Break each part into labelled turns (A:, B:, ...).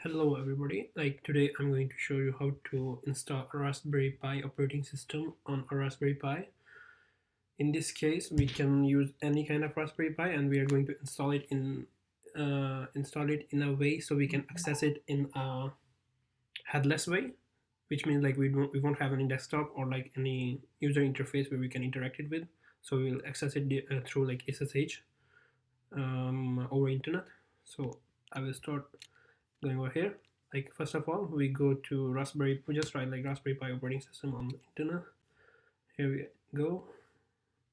A: Hello everybody, like today I'm going to show you how to install a Raspberry Pi operating system on a Raspberry Pi. In this case we can use any kind of Raspberry Pi and we are going to install it in a way so we can access it in a headless way, which means like we won't have any desktop or like any user interface where we can interact it with. So we'll access it through like SSH over internet. So I will start going over here. Like first of all we go to Raspberry, we just write like Raspberry Pi operating system on the internet. Here we go,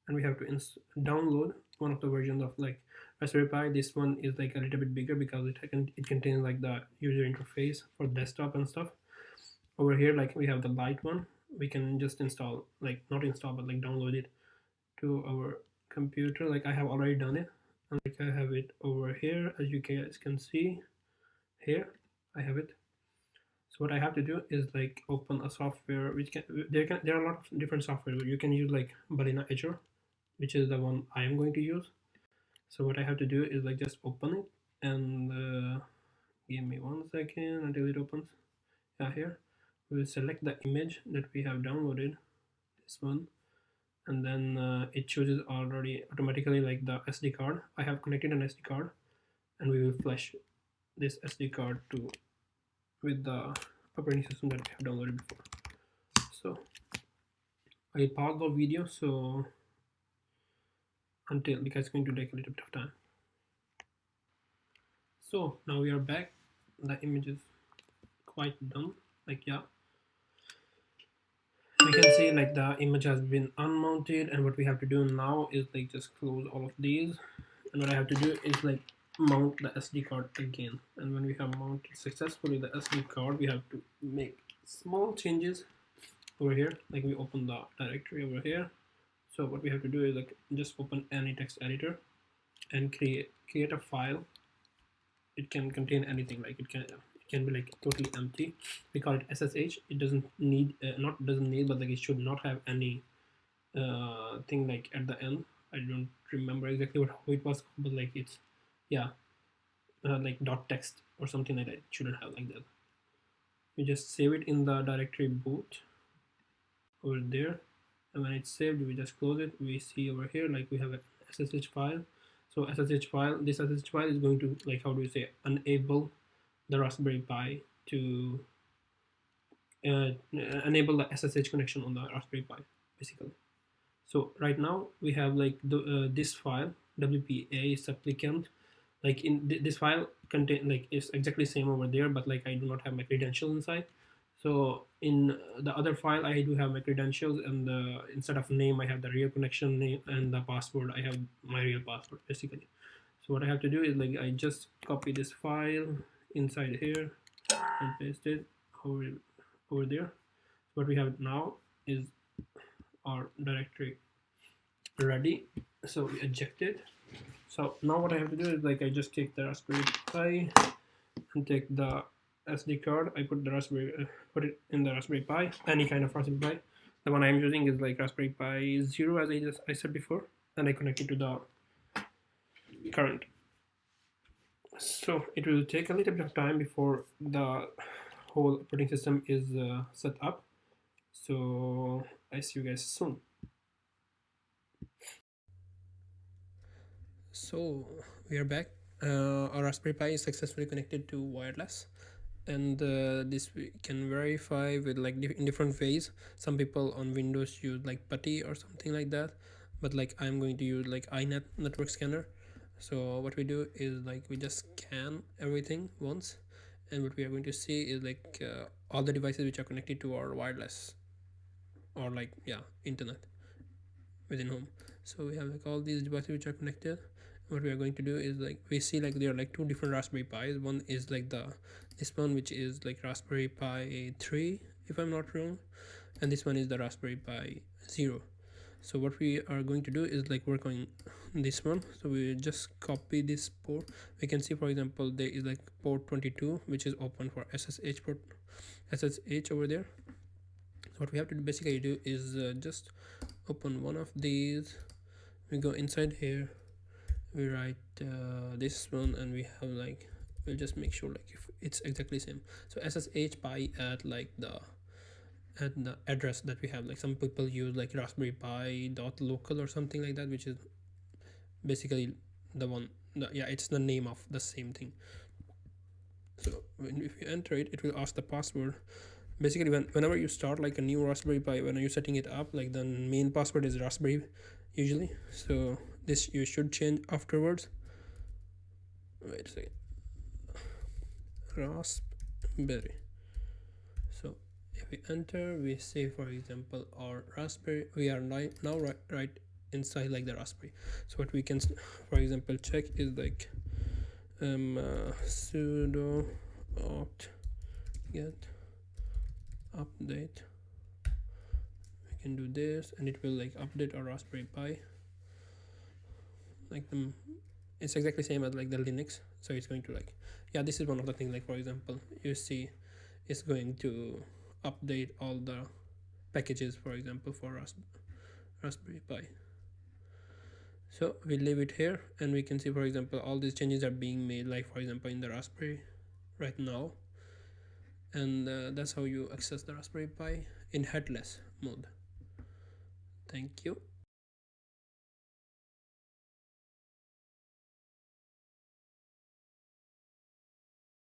A: and we have to download one of the versions of like Raspberry Pi. This one is like a little bit bigger because it contains like the user interface for desktop and stuff. Over here like we have the light one, we can just install, like not install but like download it to our computer. Like I have already done it, and like I have it over here, as you guys can see here. I have it. So what I have to do is like open a software which there are a lot of different software. You can use like Balena Azure, which is the one I am going to use. So what I have to do is like just open it and give me 1 second until it opens. Yeah, here we will select the image that we have downloaded, this one, and then it chooses already automatically like the SD card. I have connected an SD card, and we will flash this SD card to with the operating system that we have downloaded before. So I pause the video so until, because it's going to take a little bit of time. So now we are back. The image is quite done. Like yeah, we can see like the image has been unmounted, and what we have to do now is like just close all of these, and what I have to do is like mount the SD card again. And when we have mounted successfully the SD card, we have to make small changes over here. Like we open the directory over here. So what we have to do is like just open any text editor and create a file. It can contain anything, like it can be like totally empty. We call it SSH. It doesn't need but like it should not have any thing like at the end. I don't remember exactly how it was, but like it's, yeah, like dot text or something like that. It shouldn't have like that. We just save it in the directory boot over there, and when it's saved we just close it. We see over here like we have a SSH file. So this SSH file is going to, like, how do you say, enable the Raspberry Pi to enable the SSH connection on the Raspberry Pi basically. So right now we have like this file WPA supplicant. Like in this file contain, like it's exactly same over there, but like I do not have my credentials inside. So in the other file I do have my credentials, and instead of name I have the real connection name, and the password I have my real password basically. So what I have to do is like I just copy this file inside here and paste it over there. What we have now is our directory ready. So we eject it. So now what I have to do is like I just take the Raspberry Pi and take the SD card. I put put it in the Raspberry Pi, any kind of Raspberry Pi. The one I'm using is like Raspberry Pi 0, as I said before, and I connect it to the current. So it will take a little bit of time before the whole operating system is set up. So I see you guys soon. So we are back. Our Raspberry Pi is successfully connected to wireless, and this we can verify with like in different ways. Some people on Windows use like PuTTY or something like that, but like I'm going to use like iNet network scanner. So what we do is like we just scan everything once, and what we are going to see is like all the devices which are connected to our wireless or like, yeah, internet within home. So we have like all these devices which are connected. What we are going to do is like we see like there are like two different Raspberry Pis. One is like this one, which is like Raspberry Pi 3 if I'm not wrong, and this one is the Raspberry Pi 0. So what we are going to do is like work on this one. So we just copy this port. We can see, for example, there is like port 22 which is open for SSH over there. So what we have to basically do is just open one of these. We go inside here, we write this one, and we have like we'll just make sure like if it's exactly same. So SSH pi at like the address that we have. Like some people use like Raspberry Pi dot local or something like that, which is basically the one. Yeah, it's the name of the same thing. So if you enter it, it will ask the password. Basically, whenever you start like a new Raspberry Pi, when you're setting it up, like the main password is Raspberry usually. So this you should change afterwards. Wait a second. Raspberry. So if we enter, we say for example our Raspberry, we are now right inside like the Raspberry. So what we can for example check is like sudo opt get update. We can do this and it will like update our Raspberry Pi. Like it's exactly same as like the Linux. So it's going to like, yeah, this is one of the things. Like for example, you see it's going to update all the packages, for example, for Raspberry Pi. So we leave it here and we can see, for example, all these changes are being made, like for example in the Raspberry right now. And that's how you access the Raspberry Pi in headless mode. Thank you.